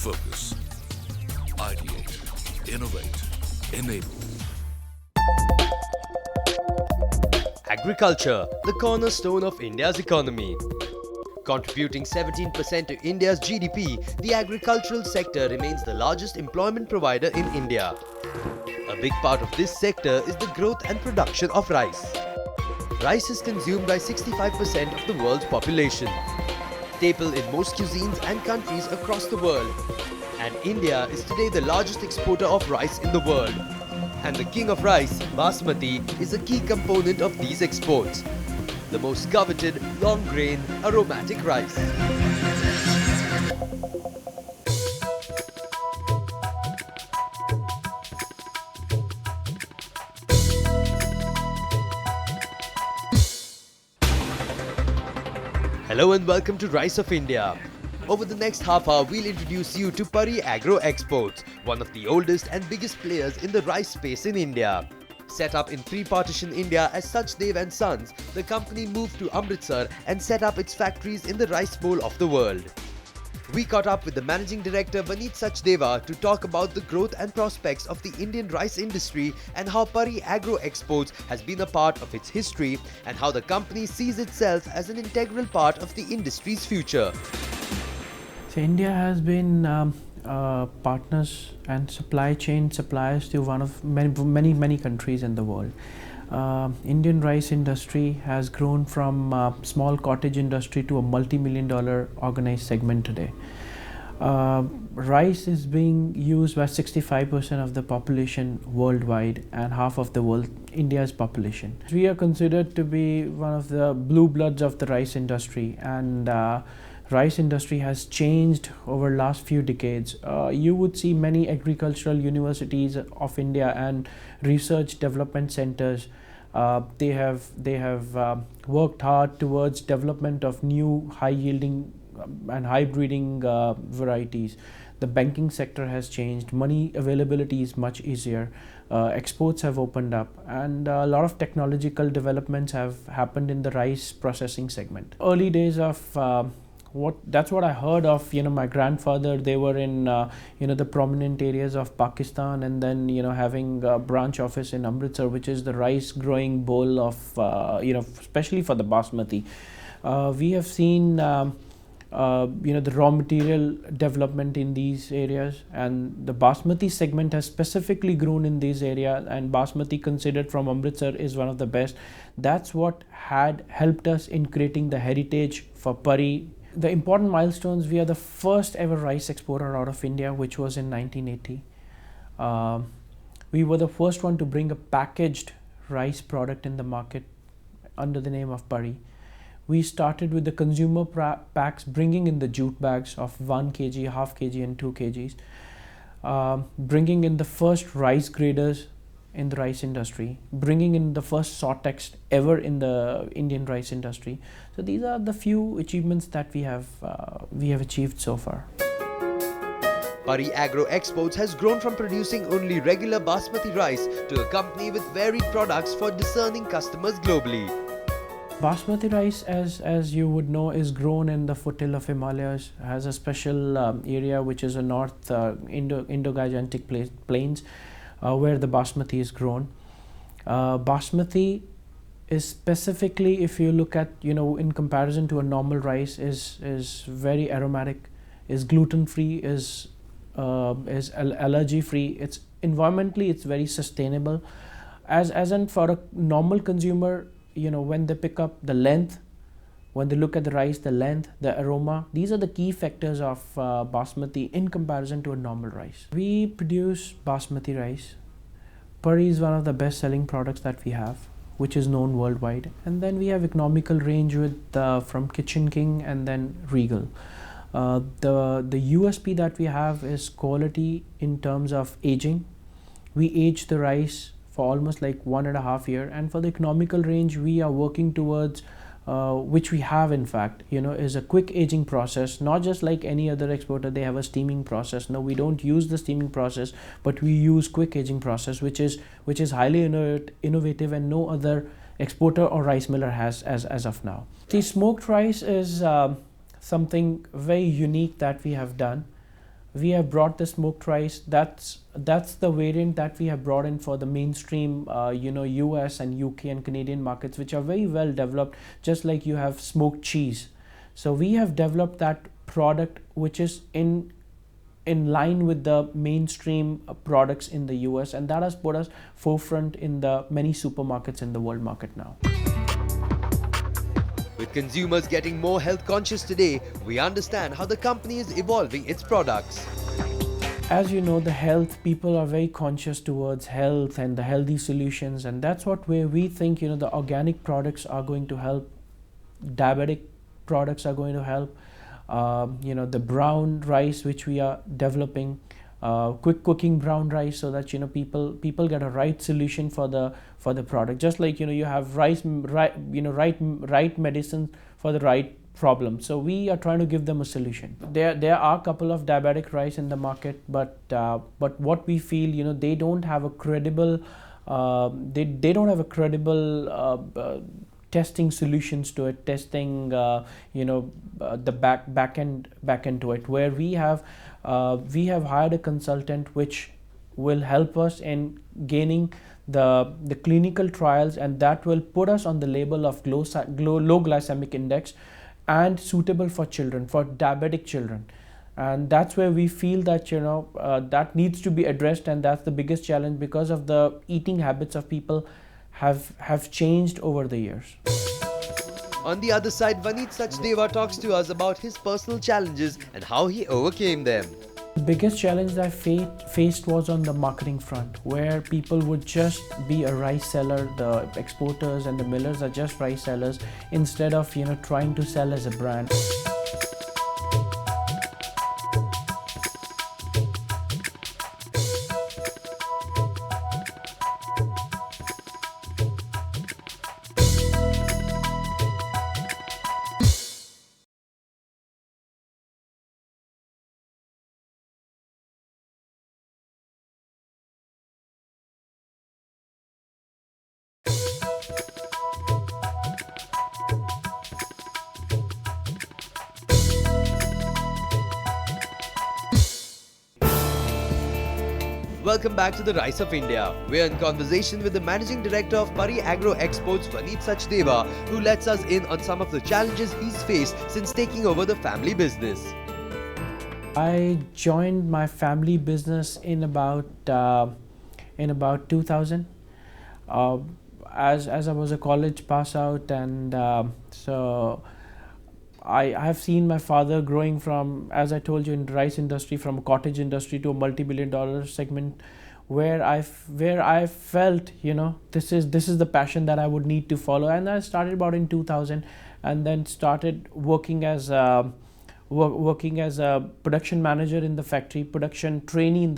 Focus. Ideate. Innovate. Enable. Agriculture, the cornerstone of India's economy. Contributing 17% to India's GDP, the agricultural sector remains the largest employment provider in India. A big part of this sector is the growth and production of rice. Rice is consumed by 65% of the world's population. Staple in most cuisines and countries across the world. And India is today the largest exporter of rice in the world. And the king of rice, Basmati, is a key component of these exports. The most coveted, long-grain, aromatic rice. Hello and welcome to Rice of India. Over the next half hour, we'll introduce you to Pari Agro Exports, one of the oldest and biggest players in the rice space in India. Set up in pre-partition India as Sachdev and Sons, the company moved to Amritsar and set up its factories in the rice bowl of the world. We caught up with the managing director Vaneet Sachdeva to talk about the growth and prospects of the Indian rice industry and how Pari Agro Exports has been a part of its history and how the company sees itself as an integral part of the industry's future. So India has been partners and supply chain suppliers to one of many countries in the world. Indian rice industry has grown from small cottage industry to a multi-million-dollar organized segment today. Rice is being used by 65% of the population worldwide and half of the world India's population. We are considered to be one of the blue bloods of the rice industry, and rice industry has changed over last few decades. You would see many agricultural universities of India and research development centers. They have worked hard towards development of new high yielding and high breeding varieties. The banking sector has changed. Money availability is much easier. Exports have opened up, and a lot of technological developments have happened in the rice processing segment. Early days of that's what I heard of, my grandfather. They were in, the prominent areas of Pakistan, and then, having a branch office in Amritsar, which is the rice growing bowl of, especially for the Basmati. We have seen, the raw material development in these areas, and the Basmati segment has specifically grown in these areas, and Basmati considered from Amritsar is one of the best. That's what had helped us in creating the heritage for Pari. The important milestones: we are the first ever rice exporter out of India, which was in 1980. We were the first one to bring a packaged rice product in the market under the name of Pari. We started with the consumer packs, bringing in the jute bags of 1 kg, half kg and 2 kgs, bringing in the first rice graders in the rice industry, bringing in the first Sawtex ever in the Indian rice industry. So these are the few achievements that we have achieved so far. Pari Agro Exports has grown from producing only regular basmati rice to a company with varied products for discerning customers globally. Basmati rice, as you would know, is grown in the foothill of Himalayas, has a special area which is a north Indo-Gangetic plains, where the basmati is grown. Basmati is specifically, if you look at, in comparison to a normal rice, is very aromatic, is gluten free, is allergy free. It's environmentally, it's very sustainable. As in for a normal consumer, when they pick up the length, when they look at the rice, the length, the aroma, these are the key factors of basmati in comparison to a normal rice. We produce basmati rice. Pari is one of the best selling products that we have, which is known worldwide. And then we have economical range with from Kitchen King and then Regal. The USP that we have is quality in terms of aging. We age the rice for almost like 1.5 years, and for the economical range we are working towards, which we have in fact, is a quick aging process. Not just like any other exporter, they have a steaming process. No, we don't use the steaming process, but we use quick aging process, which is highly innovative, and no other exporter or rice miller has as of now. The smoked rice is something very unique that we have done. we have brought the smoked rice. That's the variant that we have brought in for the mainstream US and UK and Canadian markets, which are very well developed, just like you have smoked cheese. So we have developed that product which is in line with the mainstream products in the US, and that has put us forefront in the many supermarkets in the world market now. With consumers getting more health conscious today, we understand how the company is evolving its products. As you know, the health, people are very conscious towards health and the healthy solutions, and that's what where we think the organic products are going to help, diabetic products are going to help. The brown rice which we are developing, quick cooking brown rice, so that people get a right solution for the product. Just like you have right medicine for the right problem. So we are trying to give them a solution. There are a couple of diabetic rice in the market, but what we feel they don't have a credible they don't have a credible testing solutions to it, testing the back end to it, where we have hired a consultant which will help us in gaining the clinical trials, and that will put us on the label of low glycemic index and suitable for children, for diabetic children. And that's where we feel that that needs to be addressed, and that's the biggest challenge because of the eating habits of people have changed over the years. On the other side, Vaneet Sachdeva talks to us about his personal challenges and how he overcame them. The biggest challenge that I faced was on the marketing front, where people would just be a rice seller. The exporters and the millers are just rice sellers instead of trying to sell as a brand. Welcome back to the Rice of India. We're in conversation with the Managing Director of Pari Agro Exports, Vaneet Sachdeva, who lets us in on some of the challenges he's faced since taking over the family business. I joined my family business in about 2000. As I was a college pass out, and so I have seen my father growing from, as I told you, in the rice industry, from a cottage industry to a multi-billion-dollar segment, where I felt this is the passion that I would need to follow. And I started about in 2000, and then started working as a production manager in the factory, production trainee in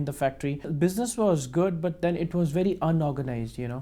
the factory. Business was good, but then it was very unorganized, and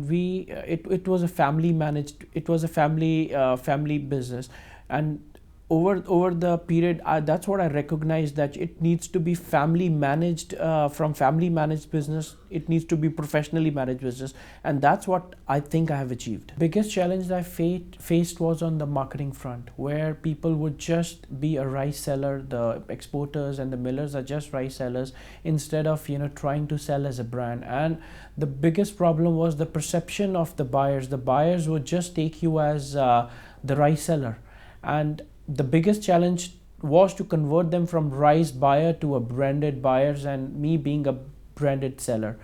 it was a family managed, it was a family business. And over the period, that's what I recognized, that it needs to be family managed. From family managed business, it needs to be professionally managed business, and that's what I think I have achieved. Biggest challenge that I faced was on the marketing front, where people would just be a rice seller. The exporters and the millers are just rice sellers instead of trying to sell as a brand. And the biggest problem was the perception of the buyers. The buyers would just take you as the rice seller, and the biggest challenge was to convert them from rice buyer to a branded buyers, and me being a branded seller.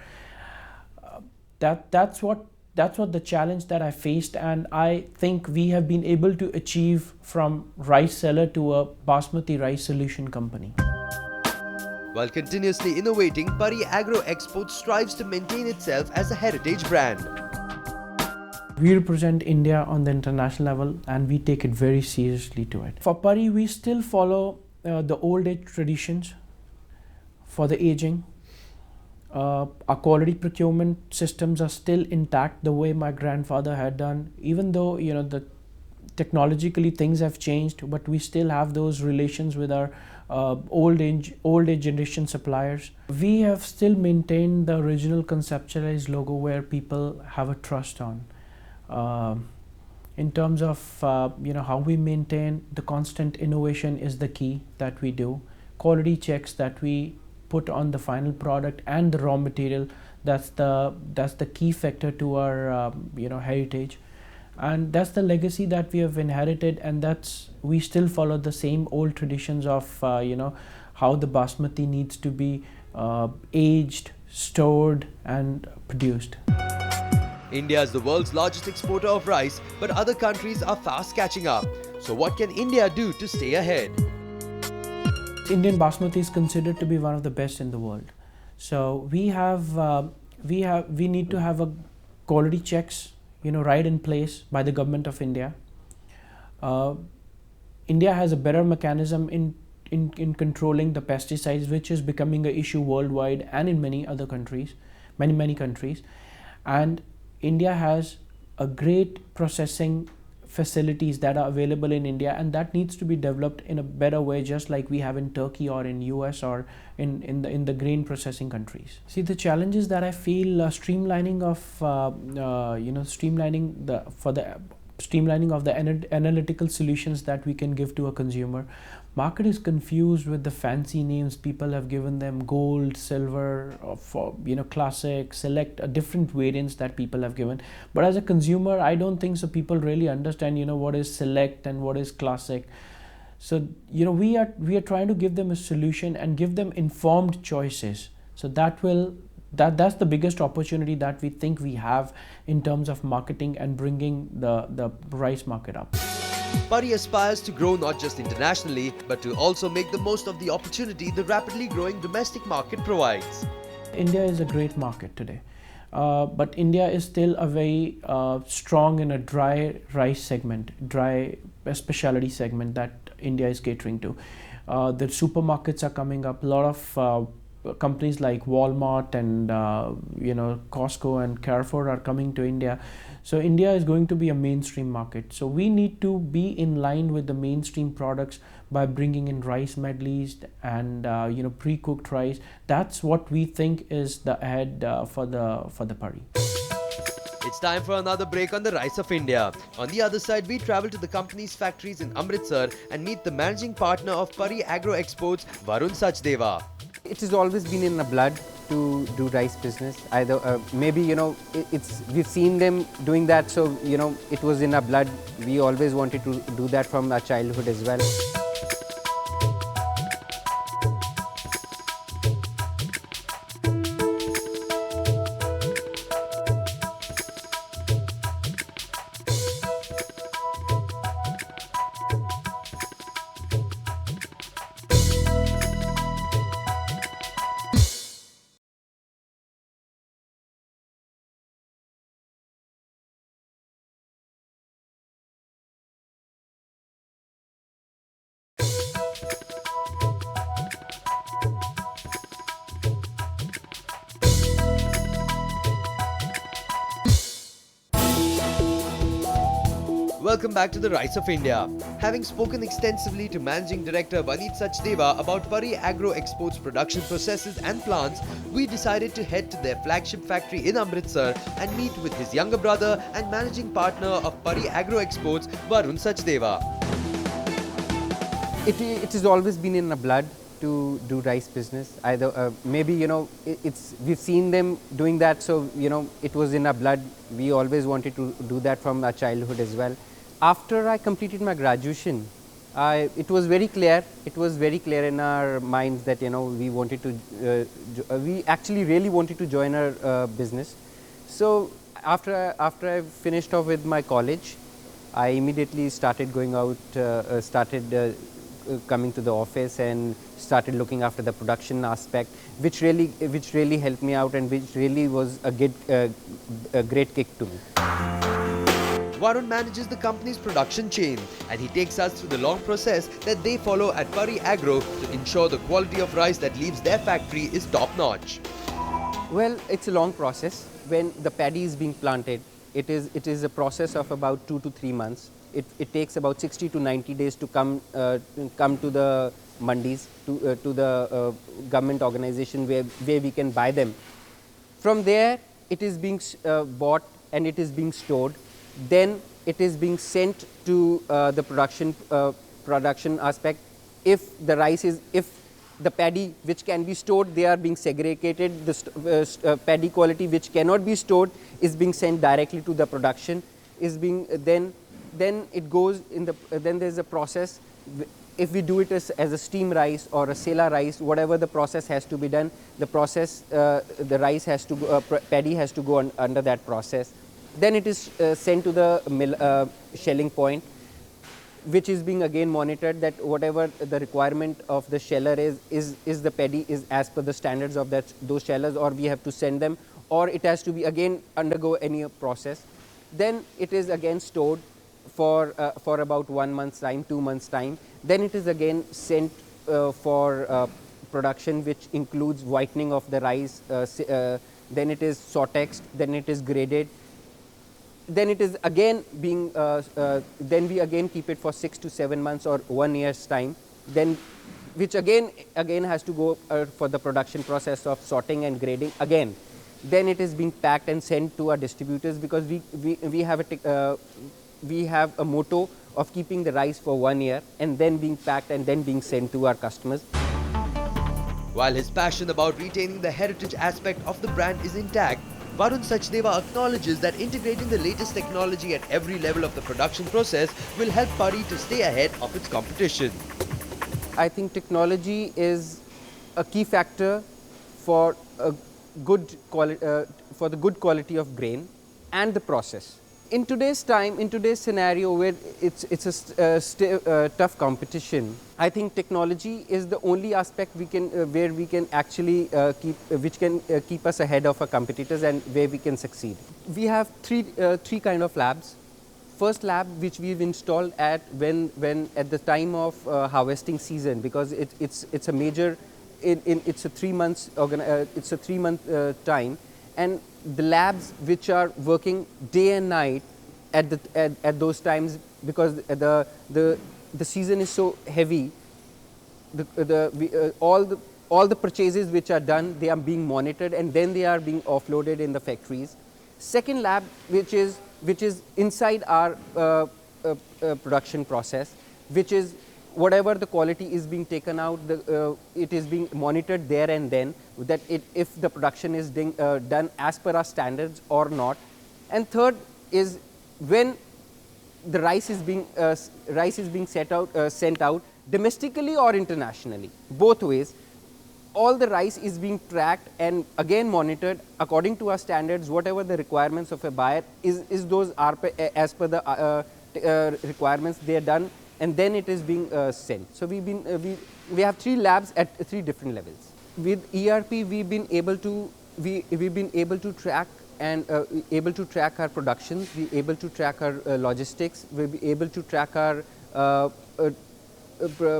That's what the challenge that I faced, and I think we have been able to achieve from rice seller to a basmati rice solution company. While continuously innovating, Pari Agro Exports strives to maintain itself as a heritage brand. We represent India on the international level, and we take it very seriously to it. For Pari, we still follow the old age traditions for the aging. Our quality procurement systems are still intact the way my grandfather had done, even though the technologically things have changed, but we still have those relations with our old age generation suppliers. We have still maintained the original conceptualized logo where people have a trust on. In terms of how we maintain the constant innovation is the key that we do. quality checks that we put on the final product and the raw material. That's the key factor to our heritage, and that's the legacy that we have inherited, and that's we still follow the same old traditions of how the basmati needs to be aged, stored and produced. India is the world's largest exporter of rice, but other countries are fast catching up. So what can India do to stay ahead? Indian basmati is considered to be one of the best in the world. So we need to have a quality checks, right in place by the government of India. India has a better mechanism in controlling the pesticides, which is becoming an issue worldwide and in many other countries, many countries. And India has a great processing facilities that are available in India, and that needs to be developed in a better way, just like we have in Turkey or in US or in the grain processing countries. See, the challenges that I feel streamlining of the analytical solutions that we can give to a consumer. Market is confused with the fancy names people have given them: gold, silver, for classic, select, different variants that people have given. But as a consumer, I don't think so people really understand what is select and what is classic. So we are trying to give them a solution and give them informed choices. So that's the biggest opportunity that we think we have in terms of marketing and bringing the rice market up. Pari aspires to grow not just internationally, but to also make the most of the opportunity the rapidly growing domestic market provides. India is a great market today, but India is still a very strong in a dry rice segment, dry specialty segment that India is catering to. The supermarkets are coming up. A lot of companies like Walmart and Costco and Carrefour are coming to India. So India is going to be a mainstream market. So we need to be in line with the mainstream products by bringing in rice medleys and pre-cooked rice. That's what we think is the ahead for the Pari. It's time for another break on the Rice of India. On the other side, we travel to the company's factories in Amritsar and meet the managing partner of Pari Agro Exports, Varun Sachdeva. It has always been in the blood to do rice business. Either we've seen them doing that, so it was in our blood. We always wanted to do that from our childhood as well. Welcome back to the Rice of India. Having spoken extensively to Managing Director Varun Sachdeva about Pari Agro Exports production processes and plants, we decided to head to their flagship factory in Amritsar and meet with his younger brother and managing partner of Pari Agro Exports, Varun Sachdeva. It has always been in the blood to do rice business. Either we've seen them doing that, so it was in our blood. We always wanted to do that from our childhood as well. After I completed my graduation, it was very clear. It was very clear in our minds that we actually really wanted to join our business. So after I finished off with my college, I immediately started going out, coming to the office and started looking after the production aspect, which really helped me out and which really was a great kick to me. Varun manages the company's production chain, and he takes us through the long process that they follow at Pari Agro to ensure the quality of rice that leaves their factory is top-notch. Well, it's a long process. When the paddy is being planted, it is a process of about 2 to 3 months. It takes about 60 to 90 days to come to the mandis, to the government organization where we can buy them. From there, it is being bought and it is being stored. Then it is being sent to the production aspect. If the paddy which can be stored, they are being segregated. The paddy quality which cannot be stored is being sent directly to the production, is being then it goes in the then there is a process. If we do it as a steam rice or a sela rice, whatever the process has to be done, the process, the rice has to go, paddy has to go under that process. Then it is sent to the mill, shelling point, which is being again monitored, that whatever the requirement of the sheller is the paddy is as per the standards of those shellers, or we have to send them, or it has to be again undergo any process. Then it is again stored for about 1 month's time, 2 months' time. Then it is again sent for production, which includes whitening of the rice. Then it is sortexed. Then it is graded. Then it is again being. Then we again keep it for 6 to 7 months or 1 year's time. Then, which again has to go for the production process of sorting and grading again. Then it is being packed and sent to our distributors, because we have a motto of keeping the rice for 1 year and then being packed and then being sent to our customers. While his passion about retaining the heritage aspect of the brand is intact, Varun Sachdeva acknowledges that integrating the latest technology at every level of the production process will help Pari to stay ahead of its competition. I think technology is a key factor for a good for the good quality of grain and the process. In today's time, in today's scenario where it's a tough competition, I think technology is the only aspect we can where we can actually keep us ahead of our competitors and where we can succeed. We have three kind of labs. First lab, which we've installed at when at the time of harvesting season, because it's a major it's a 3 months it's a 3 month time, and the labs which are working day and night at those times, because the season is so heavy, all the purchases which are done, they are being monitored and then they are being offloaded in the factories. Second lab, which is inside our production process, which is whatever the quality is being taken out, it is being monitored there and then, that if the production is done as per our standards or not. And third is when the rice is being sent out domestically or internationally, both ways. All the rice is being tracked and again monitored according to our standards. Whatever the requirements of a buyer is those are as per the requirements, they are done, and then it is being sent. So we have 3 labs at 3 different levels. With ERP, we've been able to track and able to track our productions. We're able to track our logistics. We'll be able to track our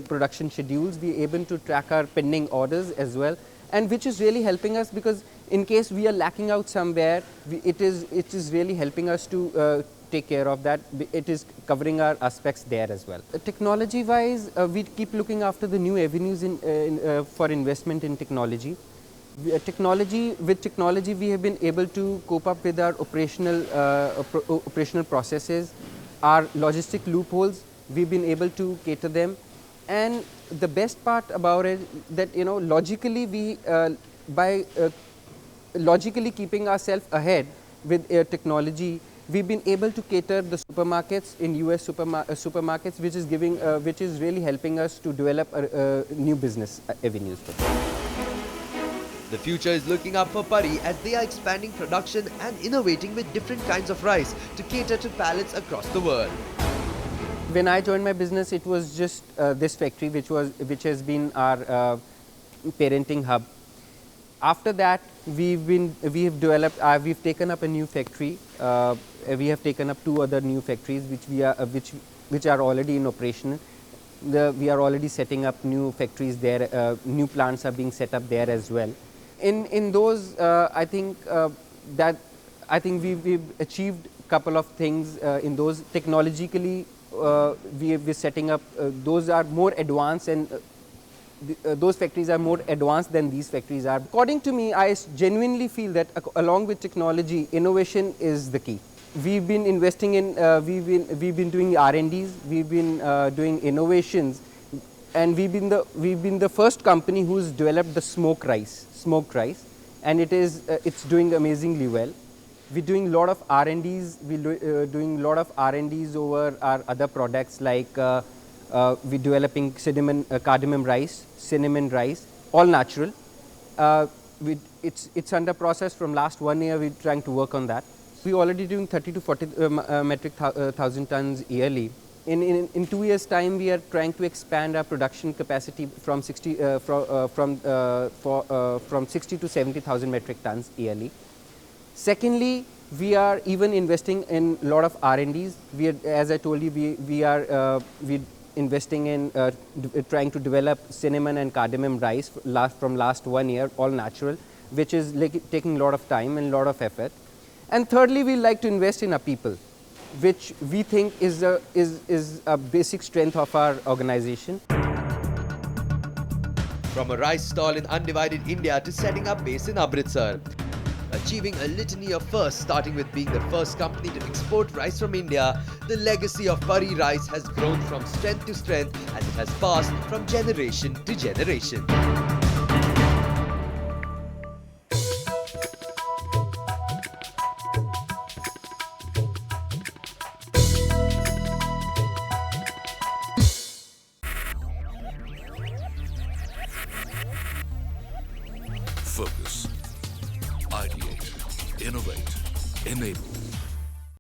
production schedules. We're able to track our pending orders as well, and which is really helping us, because in case we are lacking out somewhere, it is really helping us to take care of that. It is covering our aspects there as well. Technology wise, we keep looking after the new avenues for investment in technology. With technology, we have been able to cope up with our operational processes, our logistic loopholes. We've been able to cater them, and the best part about it, that logically by logically keeping ourselves ahead with technology, we've been able to cater the supermarkets in US supermarkets, which is really helping us to develop new business avenues for them. The future is looking up for Pari as they are expanding production and innovating with different kinds of rice to cater to palates across the world. When I joined my business, it was just this factory which has been our parenting hub. After that, we've taken up a new factory. We have taken up 2 other new factories which are already in operation. We are already setting up new factories there. New plants are being set up there as well. In those, I think we've achieved a couple of things in those. Technologically, we're setting up, those are more advanced, and those factories are more advanced than these factories are. According to me, I genuinely feel that along with technology, innovation is the key. We've been investing in, we've been doing R&Ds, we've been doing innovations, and we've been the first company who's developed the smoked rice, and it's doing amazingly well. We're doing a lot of R&Ds. We're doing a lot of R&Ds over our other products, like we're developing cardamom rice, cinnamon rice, all natural. It's under process from last 1 year. We're trying to work on that. We're already doing 30 to 40 metric thousand tons yearly. In 2 years' time, we are trying to expand our production capacity from 60 to 70,000 metric tons yearly. Secondly, we are even investing in a lot of R&Ds. As I told you, we are investing in trying to develop cinnamon and cardamom rice from last 1 year, all natural, which is taking a lot of time and a lot of effort. And thirdly, we like to invest in our people, which we think is a basic strength of our organization. From a rice stall in undivided India to setting up base in Amritsar, achieving a litany of firsts, starting with being the first company to export rice from India, the legacy of Pari rice has grown from strength to strength as it has passed from generation to generation. Focus. Ideate. Innovate. Enable.